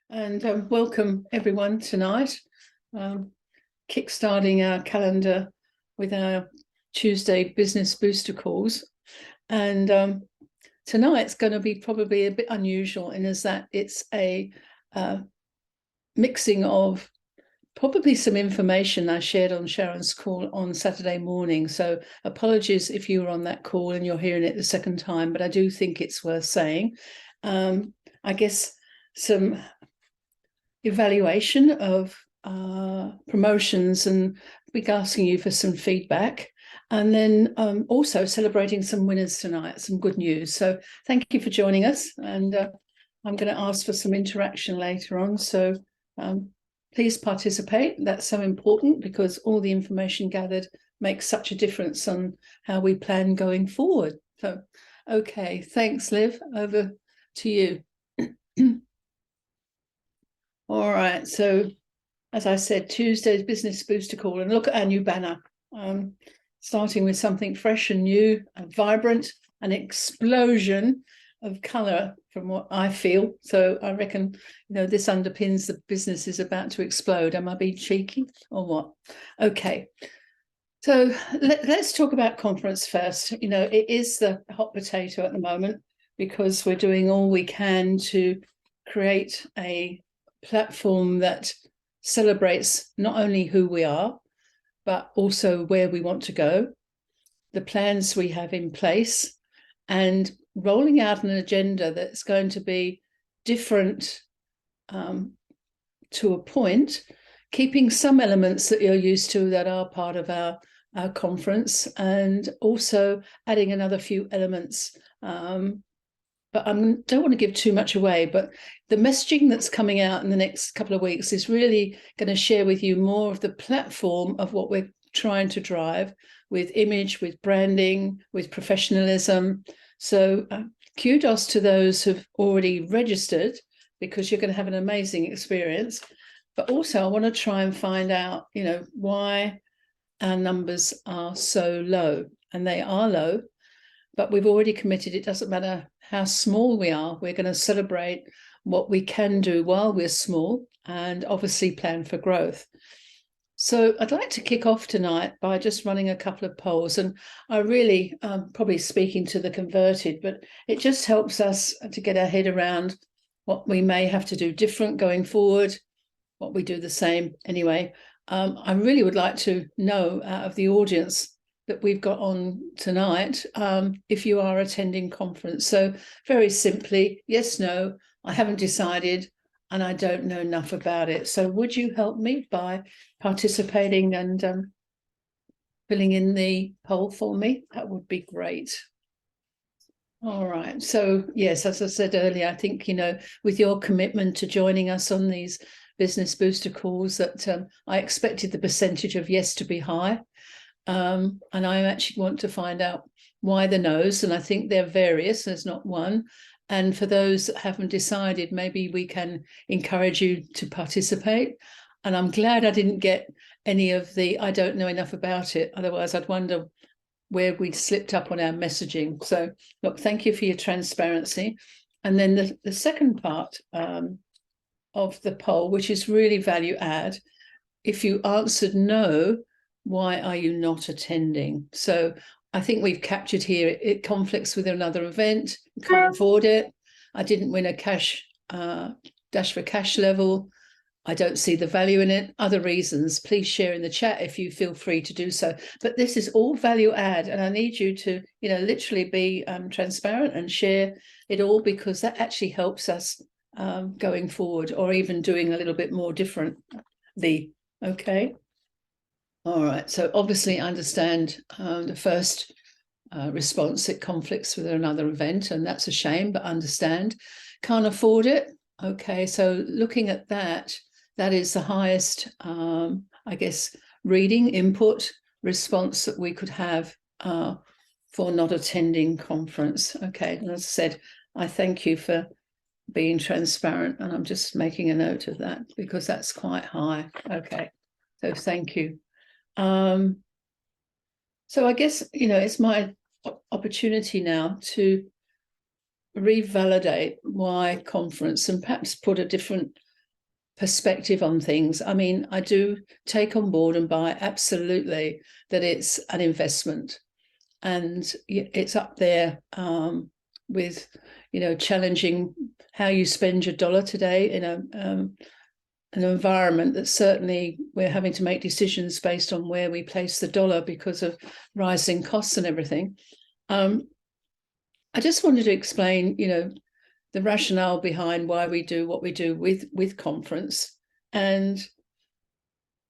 And welcome everyone tonight. Kickstarting our calendar with our Tuesday business booster calls. And tonight's going to be probably a bit unusual in as that it's a mixing of probably some information I shared on Sharon's call on Saturday morning. So apologies if you were on that call and you're hearing it the second time, but I do think it's worth saying. I guess some evaluation of promotions and be asking you for some feedback, and then also celebrating some winners tonight, some good news. So thank you for joining us, and I'm going to ask for some interaction later on, so please participate. That's so important because all the information gathered makes such a difference on how we plan going forward. So okay, thanks Liv, over to you. All right, so as I said, Tuesday's business booster call, and look at our new banner. Starting with something fresh and new and vibrant, an explosion of colour from what I feel. So I reckon, this underpins the business is about to explode. Am I being cheeky or what? Okay. So let's talk about conference first. It is the hot potato at the moment because we're doing all we can to create a platform that celebrates not only who we are, but also where we want to go, the plans we have in place, and rolling out an agenda that's going to be different to a point, keeping some elements that you're used to that are part of our conference, and also adding another few elements. But I don't want to give too much away, but the messaging that's coming out in the next couple of weeks is really going to share with you more of the platform of what we're trying to drive with image, with branding, with professionalism. So kudos to those who've already registered, because you're going to have an amazing experience. But also I want to try and find out, why our numbers are so low. And they are low, but we've already committed. It doesn't matter how small we are. We're going to celebrate what we can do while we're small and obviously plan for growth. So I'd like to kick off tonight by just running a couple of polls. And I really, probably speaking to the converted, but it just helps us to get our head around what we may have to do different going forward, what we do the same anyway. I really would like to know out of the audience that we've got on tonight, if you are attending conference. So very simply, yes, no, I haven't decided and I don't know enough about it. So would you help me by participating and filling in the poll for me? That would be great. All right. So yes, as I said earlier, I think, with your commitment to joining us on these business booster calls, that I expected the percentage of yes to be high. And I actually want to find out why the no's, and I think they're various, there's not one. And for those that haven't decided, maybe we can encourage you to participate. And I'm glad I didn't get any of the I don't know enough about it, otherwise I'd wonder where we'd slipped up on our messaging. So look, thank you for your transparency. And then the second part of the poll, which is really value add, if you answered no, why are you not attending? So I think we've captured here, it conflicts with another event, can't afford it, I didn't win a cash Dash for Cash level, I don't see the value in it, other reasons. Please share in the chat if you feel free to do so. But this is all value add, and I need you to, literally be transparent and share it all, because that actually helps us going forward, or even doing a little bit more differently. Okay. All right, so obviously I understand the first response, it conflicts with another event, and that's a shame, but understand. Can't afford it. Okay, so looking at that is the highest, I guess, reading input response that we could have for not attending conference. Okay, and as I said, I thank you for being transparent, and I'm just making a note of that because that's quite high. Okay, so thank you. So I guess, it's my opportunity now to revalidate why conference, and perhaps put a different perspective on things. I mean, I do take on board and buy absolutely that it's an investment, and it's up there with, you know, challenging how you spend your dollar today in an environment that certainly we're having to make decisions based on where we place the dollar because of rising costs and everything. I just wanted to explain, you know, the rationale behind why we do what we do with conference, and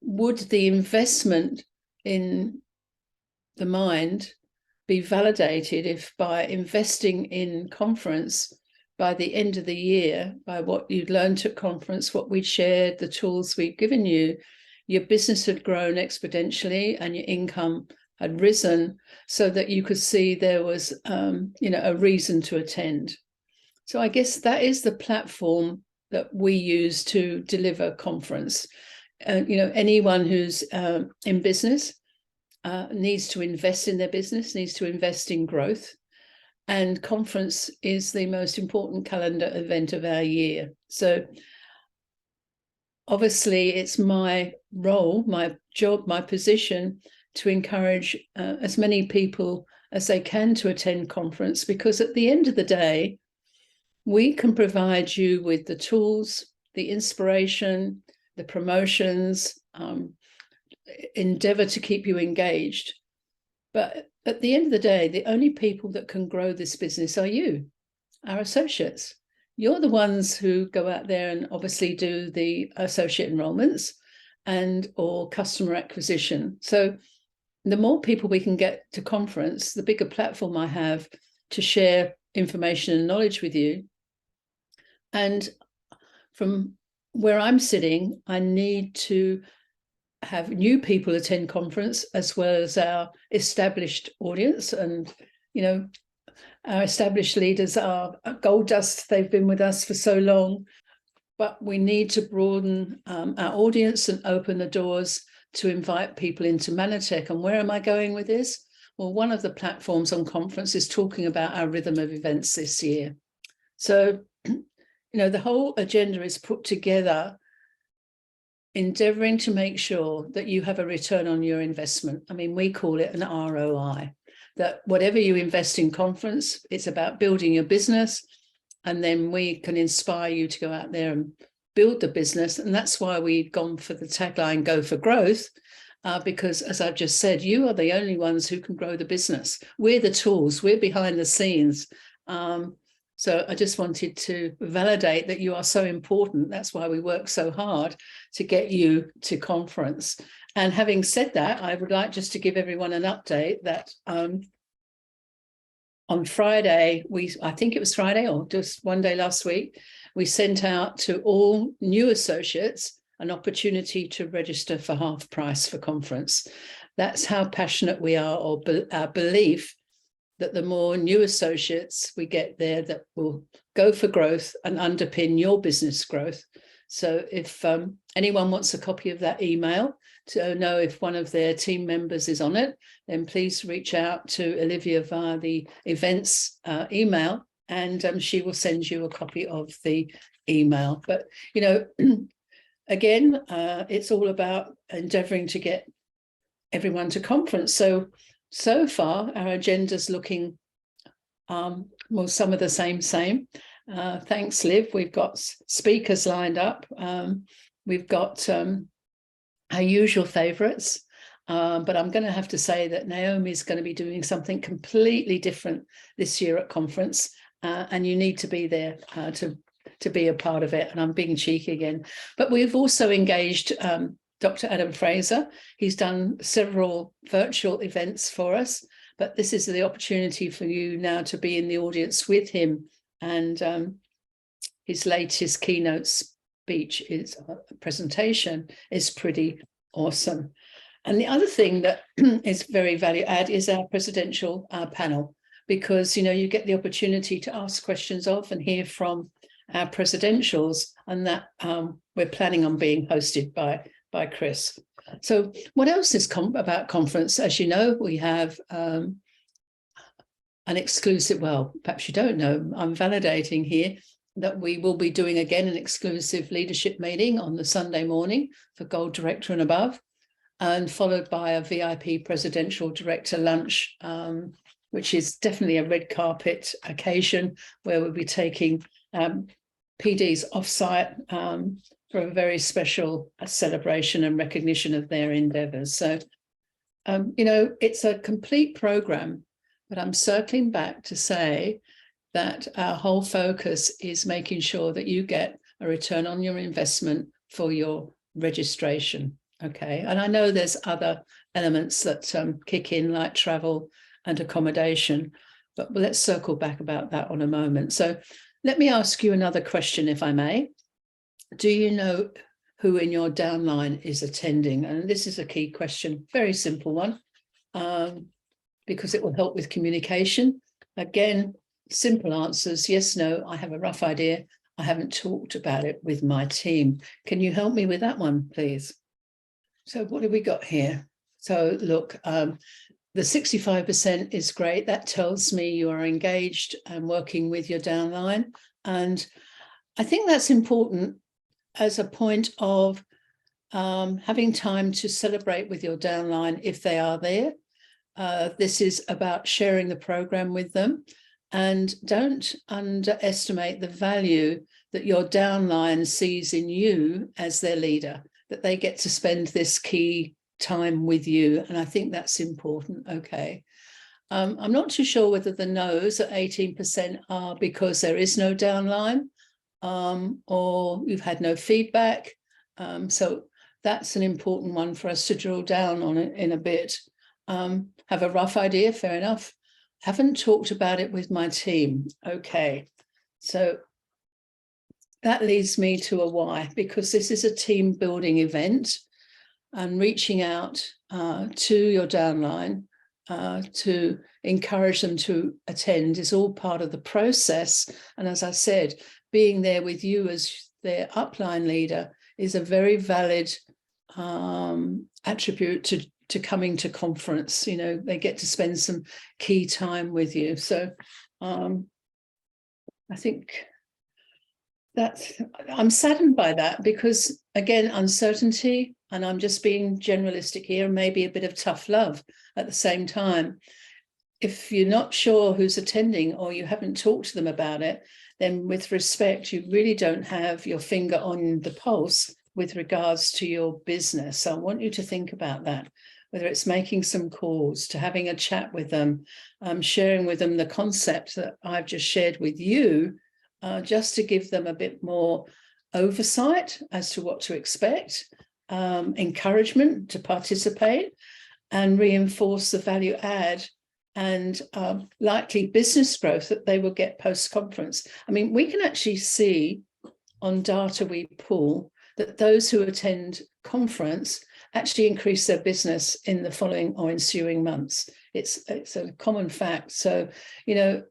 would the investment in the mind be validated if by investing in conference, by the end of the year, by what you'd learned at conference, what we'd shared, the tools we've given you, your business had grown exponentially and your income had risen, so that you could see there was, you know, a reason to attend. So I guess that is the platform that we use to deliver conference. You know, anyone who's in business needs to invest in their business, needs to invest in growth. And conference is the most important calendar event of our year. So obviously it's my role, my job, my position to encourage as many people as they can to attend conference, because at the end of the day, we can provide you with the tools, the inspiration, the promotions, endeavor to keep you engaged. But at the end of the day, the only people that can grow this business are you, our associates. You're the ones who go out there and obviously do the associate enrollments and or customer acquisition. So the more people we can get to conference, the bigger platform I have to share information and knowledge with you. And from where I'm sitting, I need to have new people attend conference as well as our established audience. And, you know, our established leaders are gold dust. They've been with us for so long, but we need to broaden our audience and open the doors to invite people into Mannatech. And where am I going with this? Well, one of the platforms on conference is talking about our rhythm of events this year. So, you know, the whole agenda is put together endeavoring to make sure that you have a return on your investment. I mean, we call it an ROI, that whatever you invest in conference, it's about building your business, and then we can inspire you to go out there and build the business. And that's why we've gone for the tagline, Go for Growth, because as I've just said, you are the only ones who can grow the business. We're the tools, we're behind the scenes. So I just wanted to validate that you are so important. That's why we work so hard to get you to conference. And having said that, I would like just to give everyone an update that on Friday, I think it was Friday or just one day last week, we sent out to all new associates an opportunity to register for half price for conference. That's how passionate we are, or our belief that the more new associates we get there, that will go for growth and underpin your business growth. So if anyone wants a copy of that email to know if one of their team members is on it, then please reach out to Olivia via the events email, and she will send you a copy of the email. But, you know, again, it's all about endeavoring to get everyone to conference. So far, our agenda's looking, well, some of the same. Thanks, Liv. We've got speakers lined up. We've got our usual favourites, but I'm going to have to say that Naomi's going to be doing something completely different this year at conference, and you need to be there to be a part of it. And I'm being cheeky again. But we've also engaged Dr. Adam Fraser. He's done several virtual events for us, but this is the opportunity for you now to be in the audience with him. And his latest keynote speech, presentation is pretty awesome. And the other thing that is very value add is our presidential panel, because, you know, you get the opportunity to ask questions of and hear from our presidentials, and that we're planning on being hosted by Chris. So what else is about conference? As you know, we have an exclusive, well, perhaps you don't know, I'm validating here. that we will be doing again an exclusive leadership meeting on the Sunday morning for Gold Director and above, and followed by a VIP Presidential Director lunch, which is definitely a red carpet occasion where we'll be taking PDs off-site for a very special celebration and recognition of their endeavours. So, you know, it's a complete programme, but I'm circling back to say that our whole focus is making sure that you get a return on your investment for your registration, okay? And I know there's other elements that kick in, like travel and accommodation, but let's circle back about that on a moment. So let me ask you another question, if I may. Do you know who in your downline is attending? And this is a key question, very simple one, because it will help with communication. Again, simple answers, yes, no, I have a rough idea. I haven't talked about it with my team. Can you help me with that one, please? So what have we got here? So look, the 65% is great. That tells me you are engaged and working with your downline. And I think that's important as a point of having time to celebrate with your downline if they are there. This is about sharing the program with them. And don't underestimate the value that your downline sees in you as their leader, that they get to spend this key time with you. And I think that's important, okay? I'm not too sure whether the no's at 18% are because there is no downline or you've had no feedback. So that's an important one for us to drill down on it in a bit. Have a rough idea, fair enough. Haven't talked about it with my team. Okay, so that leads me to a why, because this is a team building event, and reaching out to your downline to encourage them to attend is all part of the process. And as I said, being there with you as their upline leader is a very valid attribute to coming to conference. You know, they get to spend some key time with you. So I think that I'm saddened by that because, again, uncertainty, and I'm just being generalistic here, maybe a bit of tough love at the same time. If you're not sure who's attending or you haven't talked to them about it, then with respect, you really don't have your finger on the pulse with regards to your business. So I want you to think about that, whether it's making some calls, to having a chat with them, sharing with them the concept that I've just shared with you, just to give them a bit more oversight as to what to expect, encouragement to participate, and reinforce the value add and likely business growth that they will get post-conference. I mean, we can actually see on data we pull that those who attend conference actually increase their business in the following or ensuing months. It's a common fact. So, you know,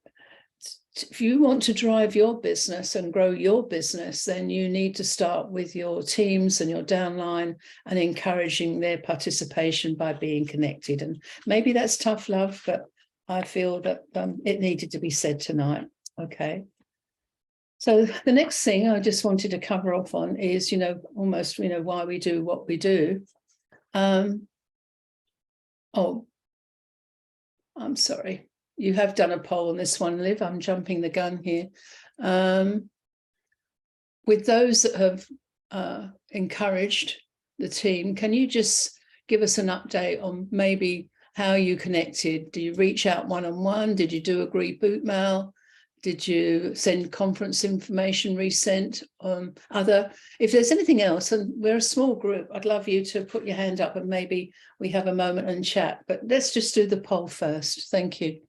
if you want to drive your business and grow your business, then you need to start with your teams and your downline and encouraging their participation by being connected. And maybe that's tough love, but I feel that it needed to be said tonight. Okay. So the next thing I just wanted to cover off on is, you know, almost, you know, why we do what we do. Oh, I'm sorry. You have done a poll on this one, Liv. I'm jumping the gun here. With those that have encouraged the team, can you just give us an update on maybe how you connected? Do you reach out one-on-one? Did you do a group boot mail? Did you send conference information resent? If there's anything else, and we're a small group, I'd love you to put your hand up and maybe we have a moment and chat, but let's just do the poll first. Thank you.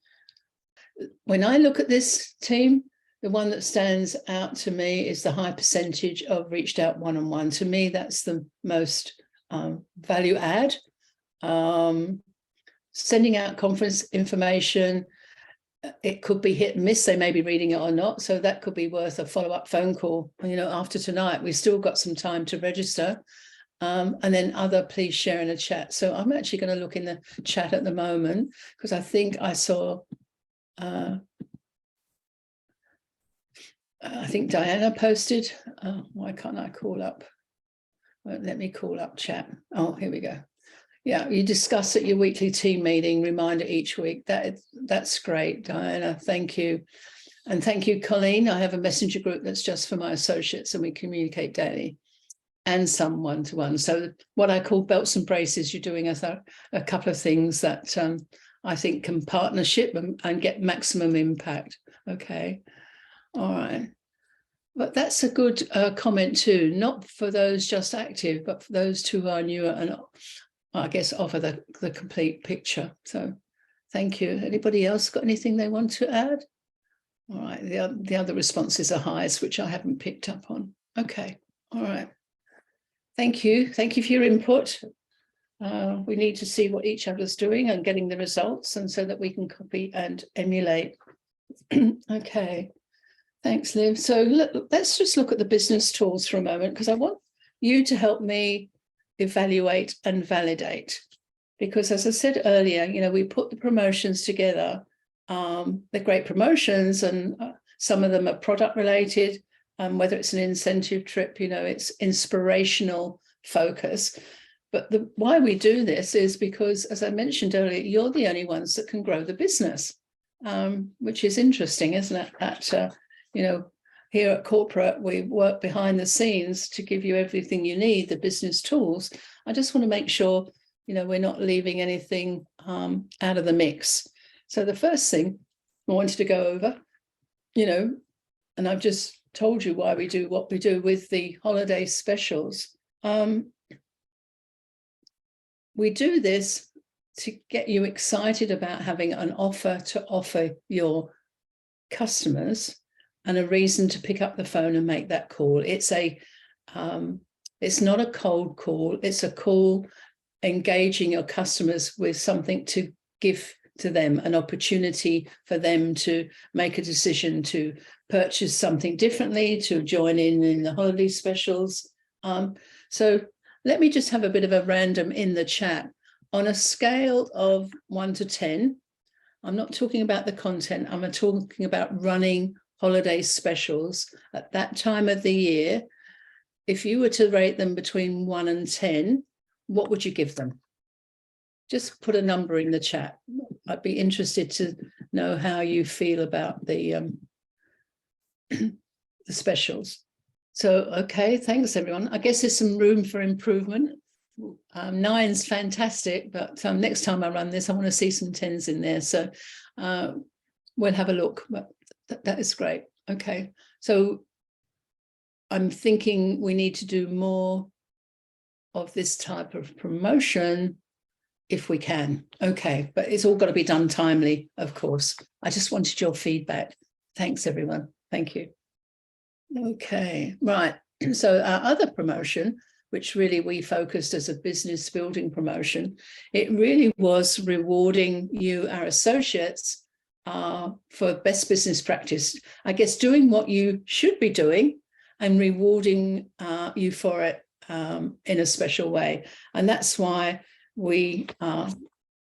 When I look at this team, the one that stands out to me is the high percentage of reached out one-on-one. To me, that's the most value add. Sending out conference information, it could be hit and miss. They may be reading it or not. So that could be worth a follow-up phone call. You know, after tonight, we've still got some time to register. And then please share in a chat. So I'm actually going to look in the chat at the moment because I think I saw I think Diana posted. Why can't I call up? Well, let me call up chat. Oh, here we go. Yeah, you discuss at your weekly team meeting, reminder each week. That's great, Diana. Thank you. And thank you, Colleen. I have a messenger group that's just for my associates and we communicate daily and some one-to-one. So what I call belts and braces, you're doing a couple of things that I think can partnership and get maximum impact. Okay. All right. But that's a good comment too, not for those just active, but for those who are newer and I guess offer the complete picture. So thank you. Anybody else got anything they want to add? All right, the other responses are highs, which I haven't picked up on. Okay, all right. Thank you. Thank you for your input. We need to see what each other's doing and getting the results, and so that we can copy and emulate. Okay, thanks, Liv. So let's just look at the business tools for a moment, because I want you to help me evaluate and validate. Because as I said earlier, you know, we put the promotions together. They're great promotions, and some of them are product related. Whether it's an incentive trip, you know, it's inspirational focus. But why we do this is because, as I mentioned earlier, you're the only ones that can grow the business, which is interesting, isn't it? You know, here at corporate, we work behind the scenes to give you everything you need, the business tools. I just want to make sure, you know, we're not leaving anything out of the mix. So the first thing I wanted to go over, you know, and I've just told you why we do what we do with the holiday specials. We do this to get you excited about having an offer to offer your customers and a reason to pick up the phone and make that call. It's not a cold call. It's a call engaging your customers with something to give to them, an opportunity for them to make a decision to purchase something differently, to join in the holiday specials. So let me just have a bit of a random in the chat. On a scale of 1 to 10, I'm not talking about the content, I'm talking about running holiday specials at that time of the year. If you were to rate them between 1 and 10, what would you give them? Just put a number in the chat. I'd be interested to know how you feel about the specials. So, okay, thanks everyone. I guess there's some room for improvement. 9's fantastic, but next time I run this, I want to see some 10s in there. So we'll have a look, but that is great. Okay, so I'm thinking we need to do more of this type of promotion if we can. Okay, but it's all got to be done timely, of course. I just wanted your feedback. Thanks, everyone. Thank you. Okay, right. So our other promotion, which really we focused as a business building promotion, it really was rewarding you, our associates, for best business practice. I guess doing what you should be doing and rewarding you for it in a special way. And that's why we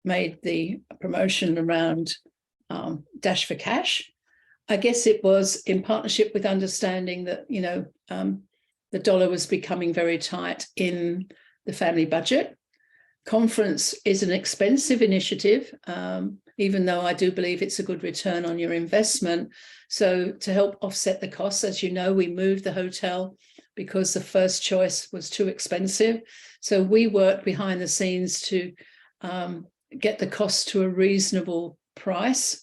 made the promotion around Dash for Cash. I guess it was in partnership with understanding that, you know, the dollar was becoming very tight in the family budget. Conference is an expensive initiative, even though I do believe it's a good return on your investment. So to help offset the costs, as you know, we moved the hotel because the first choice was too expensive. So we worked behind the scenes to get the cost to a reasonable price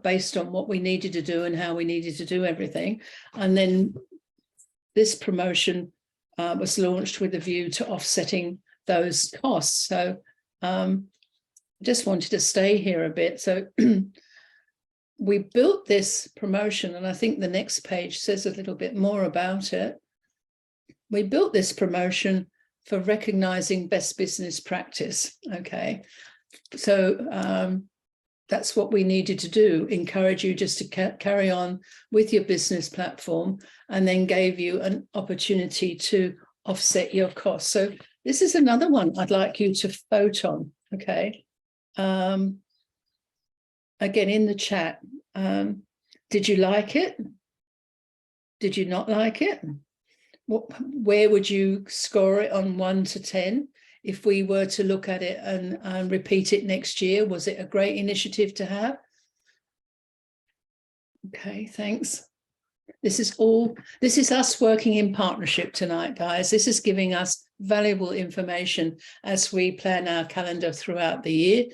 based on what we needed to do and how we needed to do everything. And then this promotion was launched with a view to offsetting those costs. So just wanted to stay here a bit. So we built this promotion, and I think the next page says a little bit more about it. We built this promotion for recognizing best business practice. Okay, so that's what we needed to do, encourage you just to carry on with your business platform, and then gave you an opportunity to offset your costs. So this is another one I'd like you to vote on, okay? Again, in the chat, did you like it? Did you not like it? Where would you score it on 1 to 10? If we were to look at it and repeat it next year, was it a great initiative to have? Okay, thanks. This is us working in partnership tonight, guys. This is giving us valuable information as we plan our calendar throughout the year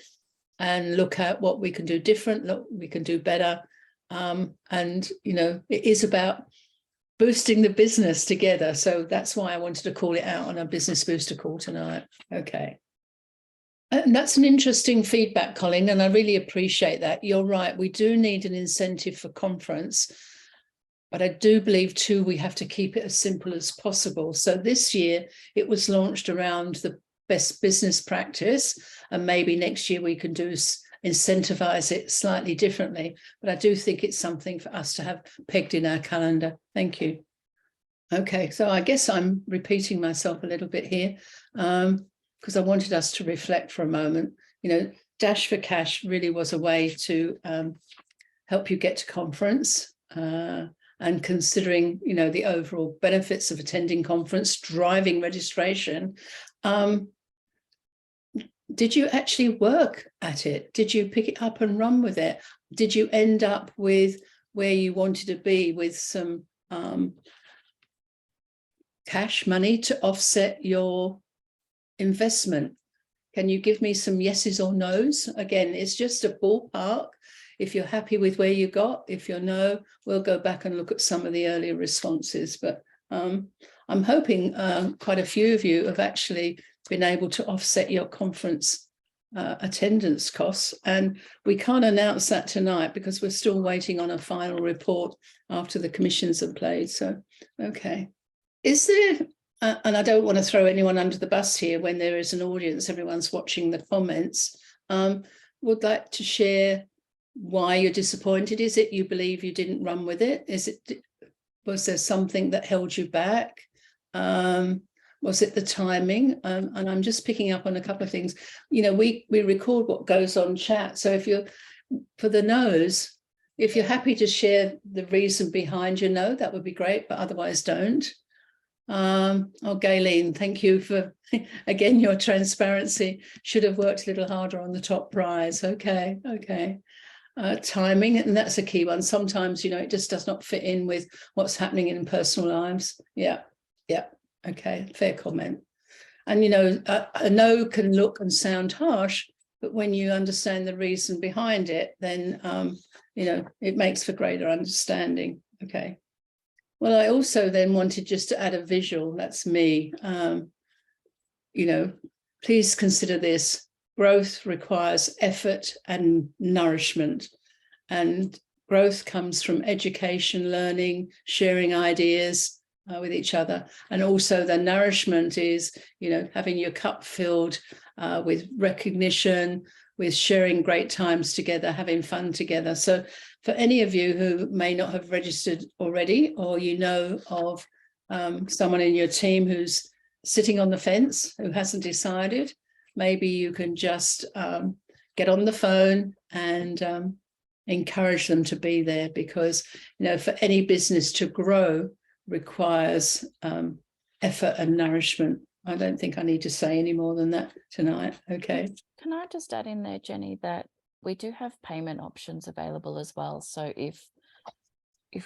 and look at what we can do different, what we can do better. And, you know, it is about boosting the business together. So that's why I wanted to call it out on a Business Booster call tonight. Okay. And that's an interesting feedback, Colin, and I really appreciate that. You're right. We do need an incentive for conference, but I do believe too, we have to keep it as simple as possible. So this year it was launched around the best business practice, and maybe next year we can incentivize it slightly differently. But I do think it's something for us to have pegged in our calendar. Thank you. Okay, so I guess I'm repeating myself a little bit here because I wanted us to reflect for a moment. You know, Dash for Cash really was a way to help you get to conference. And considering, you know, the overall benefits of attending conference, driving registration, did you actually work at it? Did you pick it up and run with it? Did you end up with where you wanted to be with some cash money to offset your investment? Can you give me some yeses or nos? Again, it's just a ballpark. If you're happy with where you got, if you're no, we'll go back and look at some of the earlier responses. But I'm hoping quite a few of you have actually been able to offset your conference attendance costs. And we can't announce that tonight because we're still waiting on a final report after the commissions have played. So, okay. Is there, and I don't want to throw anyone under the bus here when there is an audience, everyone's watching the comments, would like to share why you're disappointed? Is it you believe you didn't run with it? Was there something that held you back? Was it the timing? And I'm just picking up on a couple of things. You know, we record what goes on chat. So if you're, for the no's, if you're happy to share the reason behind your no, that would be great, but otherwise don't. Oh, Gayleen, thank you for, again, your transparency. Should have worked a little harder on the top prize. Okay, okay. Timing, and that's a key one. Sometimes, you know, it just does not fit in with what's happening in personal lives. Yeah, yeah, okay, fair comment. And, you know, a no can look and sound harsh, but when you understand the reason behind it, then, you know, it makes for greater understanding. Okay. Well, I also then wanted just to add a visual. That's me. You know, please consider this. Growth requires effort and nourishment, and growth comes from education, learning, sharing ideas with each other. And also the nourishment is, you know, having your cup filled with recognition, with sharing great times together, having fun together. So for any of you who may not have registered already, or you know of someone in your team who's sitting on the fence, who hasn't decided, maybe you can just get on the phone and encourage them to be there, because, you know, for any business to grow requires effort and nourishment. I don't think I need to say any more than that tonight. Okay. Can I just add in there, Jenny, that we do have payment options available as well. So if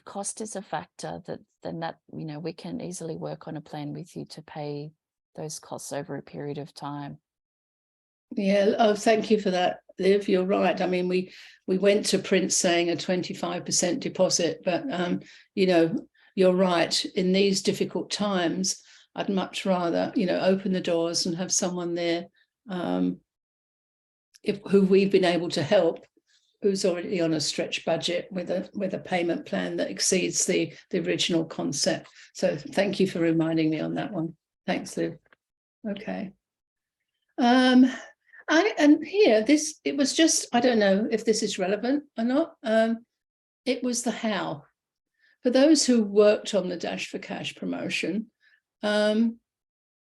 cost is a factor, then that, you know, we can easily work on a plan with you to pay those costs over a period of time. Yeah, oh, thank you for that, Liv. You're right. I mean, we went to print saying a 25% deposit, but you know, you're right. In these difficult times, I'd much rather, you know, open the doors and have someone there who we've been able to help, who's already on a stretch budget with a payment plan that exceeds the original concept. So thank you for reminding me on that one. Thanks, Liv. Okay. And here, it was just, I don't know if this is relevant or not. It was the how. For those who worked on the Dash for Cash promotion, what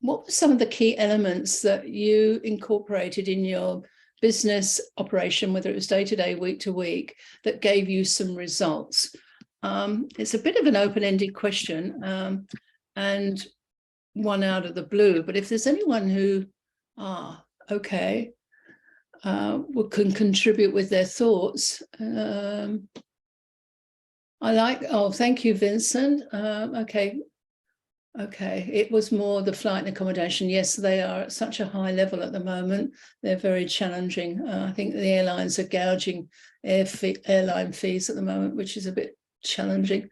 were some of the key elements that you incorporated in your business operation, whether it was day to day, week to week, that gave you some results? it's a bit of an open-ended question, and one out of the blue, but if there's anyone who, okay, can contribute with their thoughts. Thank you, Vincent. Okay, it was more the flight and accommodation. Yes, they are at such a high level at the moment. They're very challenging. I think the airlines are gouging airline fees at the moment, which is a bit challenging.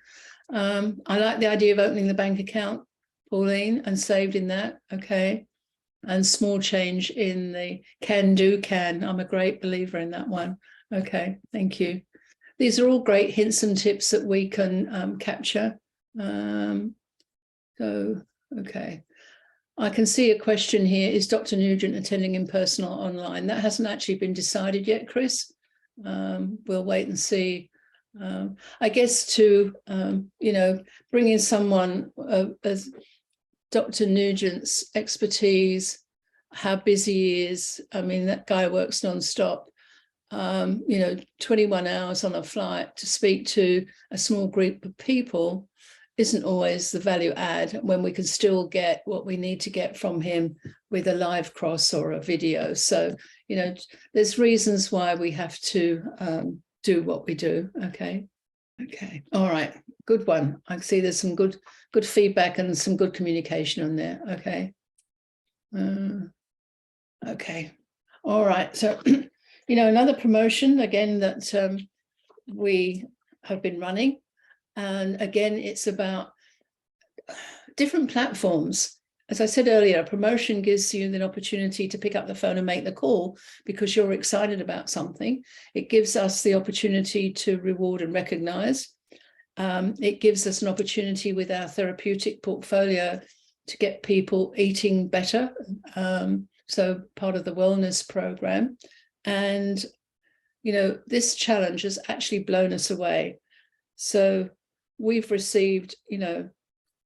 I like the idea of opening the bank account, Pauline, and saved in that. Okay. And small change in the can. I'm a great believer in that one. Okay, thank you. These are all great hints and tips that we can capture. Okay. I can see a question here. Is Dr. Nugent attending in person or online? That hasn't actually been decided yet, Chris. We'll wait and see. I guess to, bring in someone as Dr. Nugent's expertise, how busy he is. I mean, that guy works nonstop. 21 hours on a flight to speak to a small group of people isn't always the value add when we can still get what we need to get from him with a live cross or a video. So, there's reasons why we have to do what we do. Okay. All right. Good one. I see there's some good feedback and some good communication on there. Okay. Okay. All right. So, another promotion again that we have been running. And again, it's about different platforms. As I said earlier, a promotion gives you the opportunity to pick up the phone and make the call because you're excited about something. It gives us the opportunity to reward and recognize. It gives us an opportunity with our therapeutic portfolio to get people eating better. So part of the wellness program. And, this challenge has actually blown us away. So we've received,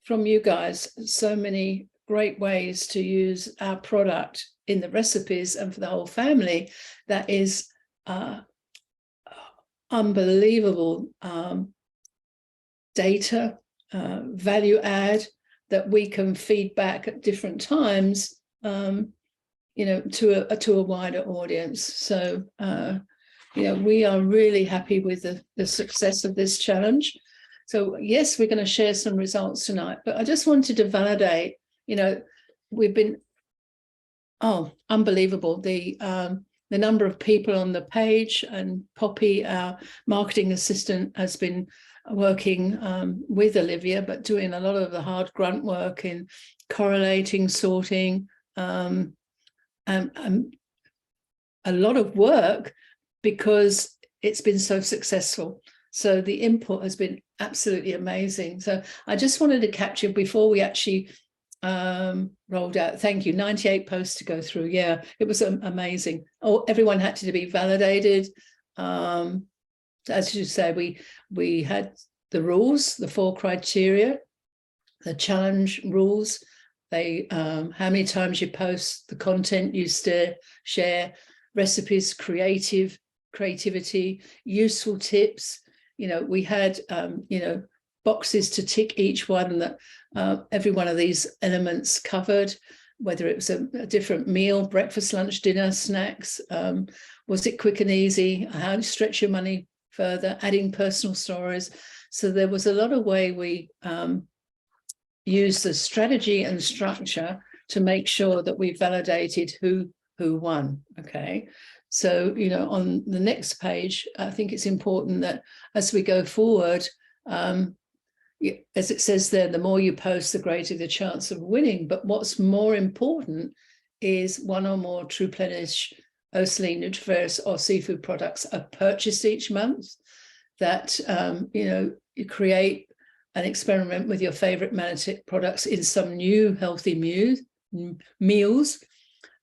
from you guys, so many great ways to use our product in the recipes and for the whole family. That is unbelievable data, value add that we can feed back at different times, to a wider audience. So, we are really happy with the success of this challenge. So yes, we're going to share some results tonight, but I just wanted to validate, we've been, unbelievable. The number of people on the page, and Poppy, our marketing assistant, has been working with Olivia, but doing a lot of the hard grunt work in correlating, sorting, and a lot of work because it's been so successful. So the input has been absolutely amazing. So I just wanted to capture before we actually rolled out. Thank you. 98 posts to go through. Yeah, it was amazing. Everyone had to be validated. As you say, we had the rules, the 4 criteria, the challenge rules. They how many times you post, the content you share, recipes, creativity, useful tips. We had boxes to tick each one that every one of these elements covered, whether it was a different meal, breakfast, lunch, dinner, snacks. Was it quick and easy? How to stretch your money further, adding personal stories. So there was a lot of way we used the strategy and structure to make sure that we validated who won. Okay. So, on the next page, I think it's important that as we go forward, as it says there, the more you post, the greater the chance of winning. But what's more important is 1 or more TruePlenish, Ocean, Nutriferous or seafood products are purchased each month. That, you create an experiment with your favorite Manotick products in some new healthy meals.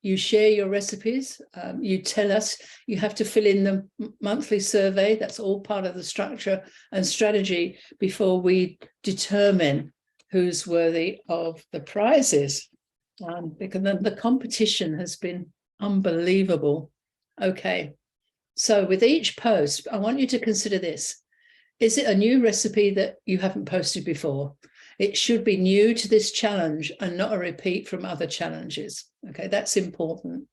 You share your recipes. You tell us. You have to fill in the monthly survey. That's all part of the structure and strategy before we determine who's worthy of the prizes. Because the competition has been unbelievable. Okay. So with each post, I want you to consider this. is it a new recipe that you haven't posted before? It should be new to this challenge and not a repeat from other challenges. Okay, that's important.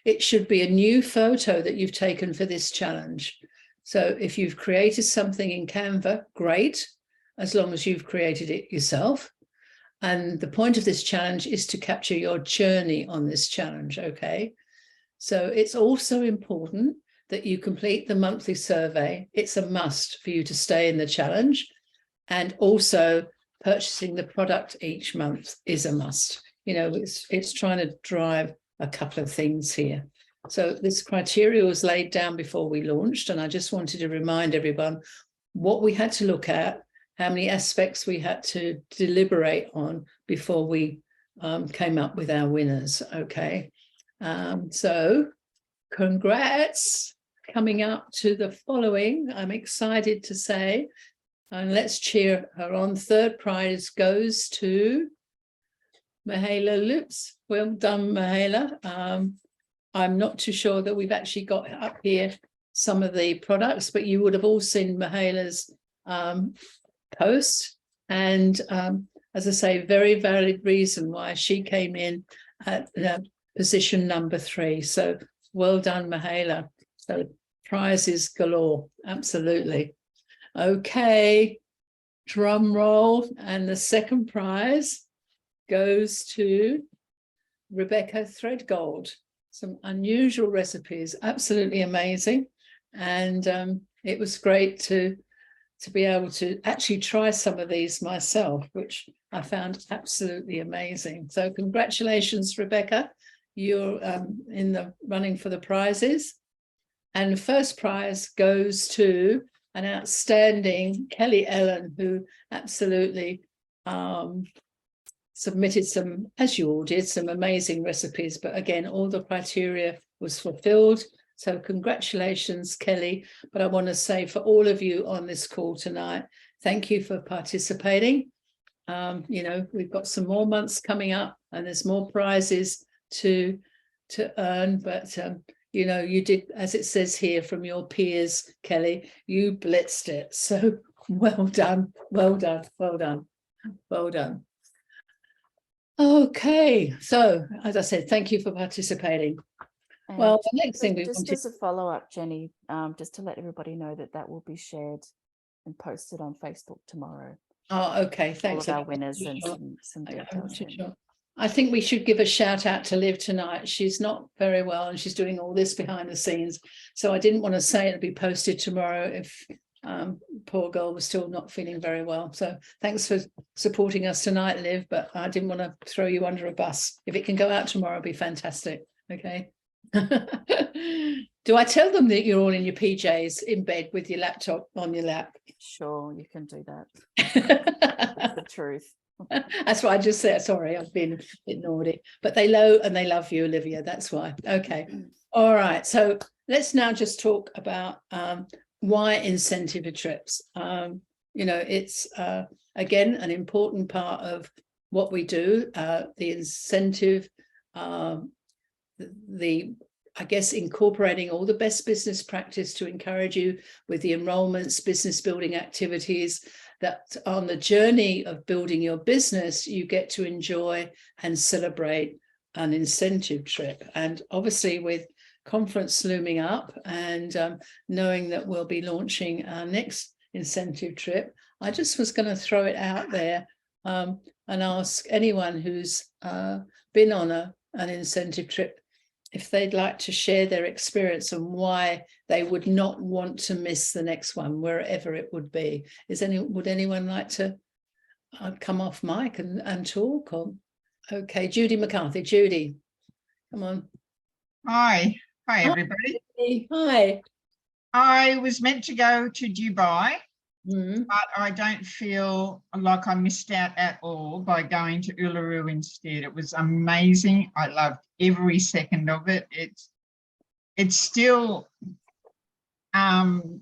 It should be a new photo that you've taken for this challenge. So if you've created something in Canva, great, as long as you've created it yourself. And the point of this challenge is to capture your journey on this challenge, okay? So it's also important that you complete the monthly survey. It's a must for you to stay in the challenge. And also purchasing the product each month is a must. You know, it's trying to drive a couple of things here. So this criteria was laid down before we launched, and I just wanted to remind everyone what we had to look at, how many aspects we had to deliberate on before we came up with our winners, okay? So congrats, coming up to the following, I'm excited to say, and let's cheer her on. Third prize goes to Mihaela Lips. Well done, Mihaela. I'm not too sure that we've actually got up here some of the products, but you would have all seen Mihaela's post. And as I say, very valid reason why she came in at position number 3. So well done, Mihaela. So prizes galore, absolutely. Okay, drum roll. And the second prize goes to Rebecca Threadgold. Some unusual recipes, absolutely amazing. And it was great to be able to actually try some of these myself, which I found absolutely amazing. So congratulations, Rebecca. You're in the running for the prizes. And the first prize goes to an outstanding Kelly Ellen, who absolutely submitted some, as you all did, some amazing recipes. But again, all the criteria was fulfilled. So congratulations, Kelly. But I want to say for all of you on this call tonight, thank you for participating. You know, we've got some more months coming up and there's more prizes to earn. But, you know, you did, as it says here from your peers, Kelly, you blitzed it. So well done, well done, well done, well done. Okay, so as I said, thank you for participating. And well, the next thing we just wanted... as a follow-up, Jenny, just to let everybody know that that will be shared and posted on Facebook tomorrow. Oh, okay, thanks. All of our winners and some details. Sure. I think we should give a shout out to Liv tonight. She's not very well and she's doing all this behind the scenes. So I didn't want to say it'll be posted tomorrow if poor girl was still not feeling very well. So thanks for supporting us tonight, Liv, but I didn't want to throw you under a bus. If it can go out tomorrow, it'll be fantastic. Okay. Do I tell them that you're all in your PJs in bed with your laptop on your lap? Sure, you can do that. It's the truth. That's what I just said. Sorry, I've been a bit naughty. But they love you, Olivia. That's why. Okay. All right. So let's now just talk about why incentive trips. You know, it's again an important part of what we do. The incentive, I guess incorporating all the best business practice to encourage you with the enrollments, business building activities, that on the journey of building your business, you get to enjoy and celebrate an incentive trip. And obviously with conference looming up and knowing that we'll be launching our next incentive trip, I just was going to throw it out there and ask anyone who's been on an incentive trip if they'd like to share their experience and why they would not want to miss the next one, wherever it would be. Would anyone like to come off mic and talk? Or, okay, Judy McCarthy. Judy, come on. Hi everybody. Hi. I was meant to go to Dubai, but I don't feel like I missed out at all by going to Uluru instead. It was amazing. I loved every second of it. It's still the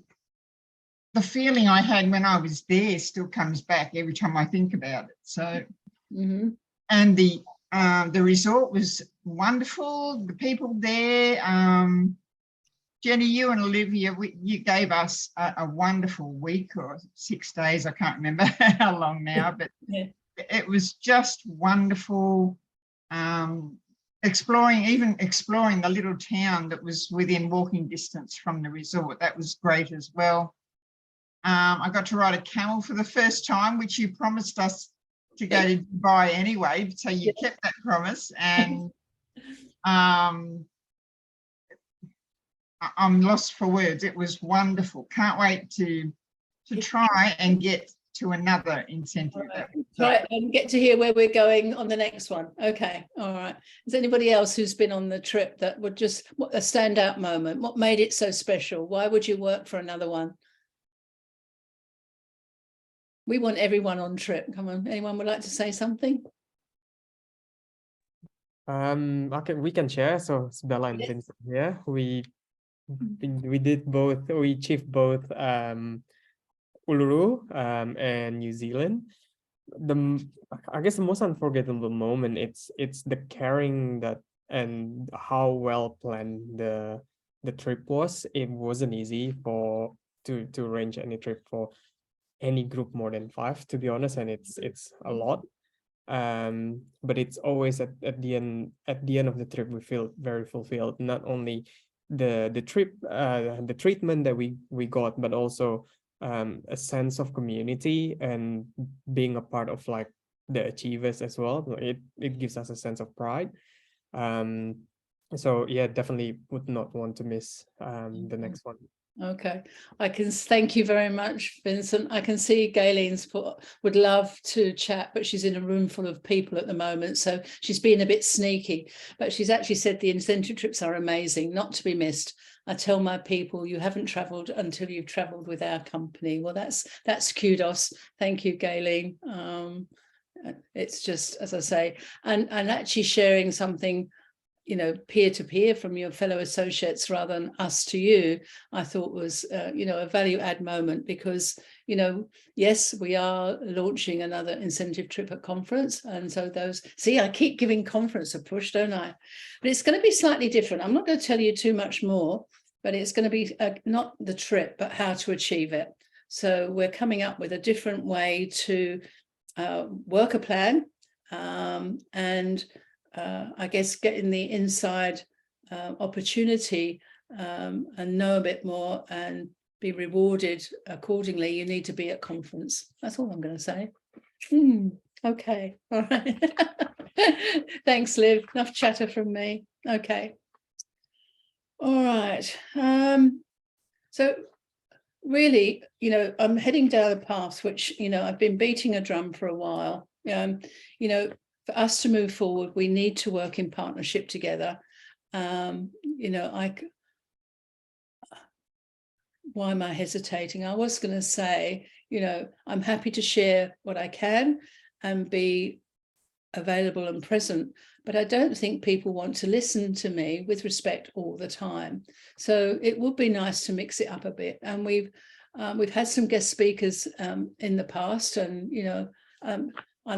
feeling I had when I was there still comes back every time I think about it. So and the resort was wonderful. The people there, Jenny, you and Olivia, you gave us a wonderful week or 6 days. I can't remember how long now, but Yeah. it was just wonderful. Exploring the little town that was within walking distance from the resort. That was great as well. I got to ride a camel for the first time, which you promised us to go to Dubai anyway, so you kept that promise. And I'm lost for words. It was wonderful. Can't wait to try and get to another incentive. Right, and get to hear where we're going on the next one. Okay, all right. Is anybody else who's been on the trip that would just, what a standout moment? What made it so special? Why would you work for another one? We want everyone on trip. Come on, anyone would like to say something? Okay, we can share. So it's Bella and Vincent here. We did both. We achieved both Uluru and New Zealand. I guess the most unforgettable moment it's the caring that and how well planned the trip was. It wasn't easy to arrange any trip for any group more than 5, to be honest, and it's a lot. But it's always at the end of the trip we feel very fulfilled. Not only the trip, the treatment that we got, but also a sense of community and being a part of like the achievers as well. It gives us a sense of pride. So yeah, definitely would not want to miss the next one. Okay, I can thank you very much, Vincent. I can see Gaileen's would love to chat, but she's in a room full of people at the moment, so she's being a bit sneaky. But she's actually said the incentive trips are amazing, not to be missed. I tell my people, you haven't travelled until you've travelled with our company. Well, that's kudos. Thank you, Gaileen. It's just, as I say, and actually sharing something, you know, peer to peer from your fellow associates rather than us to you, I thought was, you know, a value add moment because, you know, yes, we are launching another incentive trip at conference. And so I keep giving conference a push, don't I? But it's going to be slightly different. I'm not going to tell you too much more, but it's going to be not the trip, but how to achieve it. So we're coming up with a different way to work a plan and I guess getting the inside opportunity and know a bit more and be rewarded accordingly. You need to be at conference. That's all I'm going to say. Okay, all right. Thanks, Liv. Enough chatter from me. Okay. All right. So really, you know, I'm heading down a path which, you know, I've been beating a drum for a while. You know, for us to move forward, we need to work in partnership together. You know, why am I hesitating? I was going to say, you know, I'm happy to share what I can and be available and present, but I don't think people want to listen to me with respect all the time. So it would be nice to mix it up a bit. And we've had some guest speakers in the past, and you know, and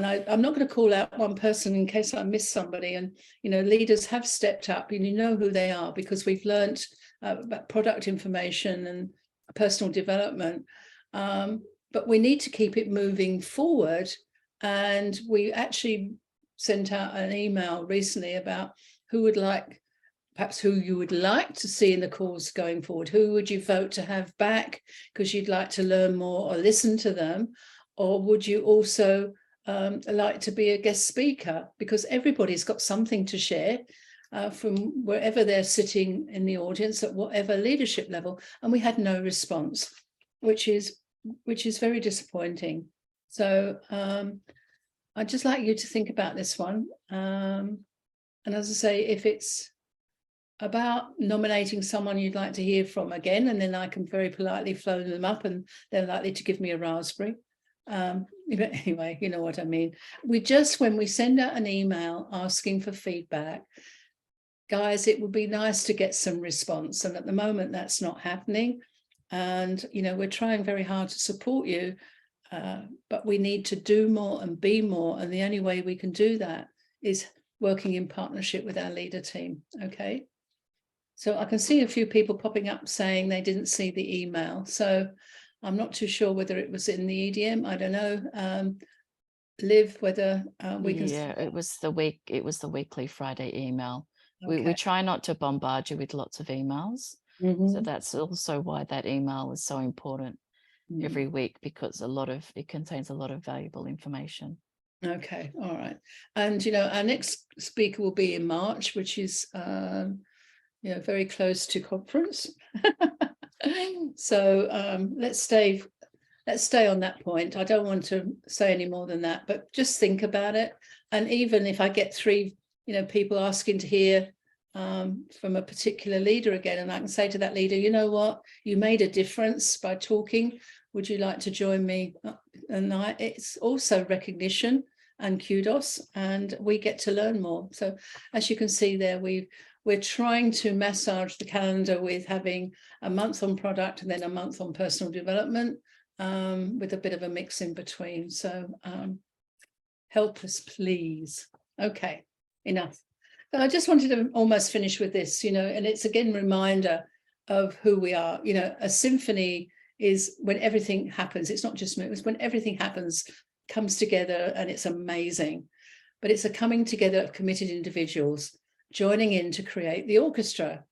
I'm not going to call out one person in case I miss somebody. And, you know, leaders have stepped up and you know who they are because we've learned about product information and personal development. But we need to keep it moving forward. And we actually sent out an email recently about perhaps who you would like to see in the course going forward. Who would you vote to have back because you'd like to learn more or listen to them? Or would you also like to be a guest speaker, because everybody's got something to share from wherever they're sitting in the audience at whatever leadership level, and we had no response, which is very disappointing. So I'd just like you to think about this one, and as I say, if it's about nominating someone you'd like to hear from again, and then I can very politely phone them up and they're likely to give me a raspberry. But anyway, you know what I mean. When we send out an email asking for feedback, guys, it would be nice to get some response. And at the moment, that's not happening. And, you know, we're trying very hard to support you, but we need to do more and be more. And the only way we can do that is working in partnership with our leader team. Okay. So I can see a few people popping up saying they didn't see the email. So I'm not too sure whether it was in the EDM. I don't know. Liv, whether we can. Yeah, it was the weekly Friday email. We Okay. try not to bombard you with lots of emails. So Mhm. that's also why that email is so important Mm. every week, because it contains a lot of valuable information. Okay, all right. And our next speaker will be in March, which is very close to conference. So let's stay on that point. I don't want to say any more than that, but just think about it. And even if I get 3 people asking to hear from a particular leader again, and I can say to that leader, you know what, you made a difference by talking. Would you like to join me? And it's also recognition and kudos, and we get to learn more. So as you can see there, we're trying to massage the calendar with having a month on product and then a month on personal development, with a bit of a mix in between. So help us, please. Okay, enough. So I just wanted to almost finish with this, and it's again reminder of who we are. A symphony is when everything happens. It's not just me, it's when everything happens, comes together, and it's amazing. But it's a coming together of committed individuals joining in to create the orchestra.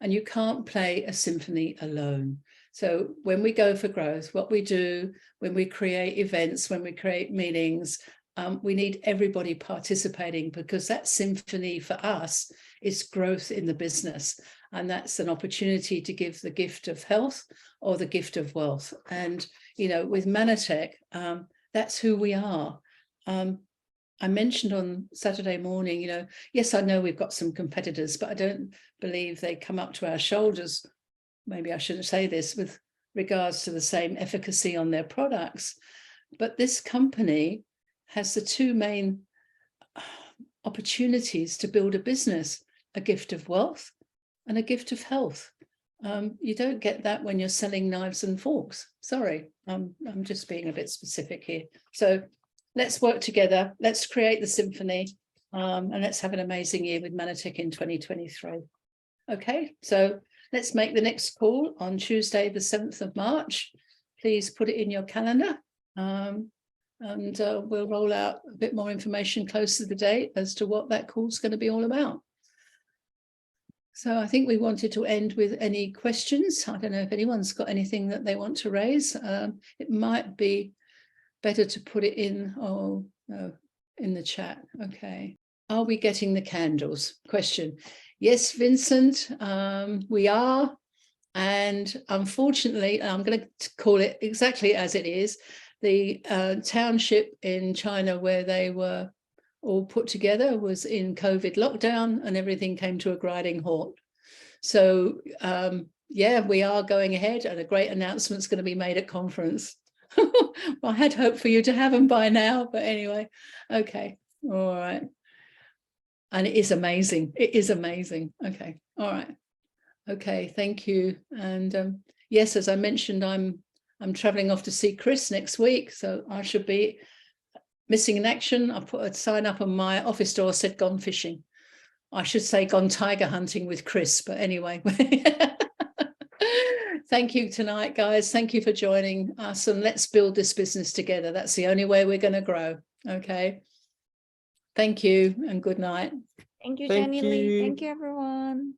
And you can't play a symphony alone. So when we go for growth, what we do when we create events, when we create meetings, we need everybody participating, because that symphony for us is growth in the business. And that's an opportunity to give the gift of health or the gift of wealth. And, with Mannatech, that's who we are. I mentioned on Saturday morning, yes, I know we've got some competitors, but I don't believe they come up to our shoulders. Maybe I shouldn't say this with regards to the same efficacy on their products. But this company has the 2 main opportunities to build a business: a gift of wealth and a gift of health. You don't get that when you're selling knives and forks. Sorry, I'm just being a bit specific here. So let's work together. Let's create the symphony, and let's have an amazing year with Mannatech in 2023. Okay, so let's make the next call on Tuesday, the 7th of March. Please put it in your calendar. And we'll roll out a bit more information close to the date as to what that call is going to be all about. So I think we wanted to end with any questions. I don't know if anyone's got anything that they want to raise. It might be better to put it in, in the chat. Okay. Are we getting the candles? Question. Yes, Vincent, we are. And unfortunately, I'm going to call it exactly as it is. The township in China where they were all put together was in COVID lockdown, and everything came to a grinding halt. So yeah, we are going ahead, and a great announcement is going to be made at conference. Well, I had hoped for you to have them by now, but anyway, okay, all right. And it is amazing. It is amazing. Okay, all right. Okay, thank you. And yes, as I mentioned, I'm traveling off to see Chris next week, so I should be missing in action. I put a sign up on my office door, said gone fishing. I should say gone tiger hunting with Chris, but anyway. Thank you tonight, guys. Thank you for joining us, and let's build this business together. That's the only way we're going to grow. Okay. Thank you and good night. Thank you, Thank Jenny Lee. you. Thank you, everyone.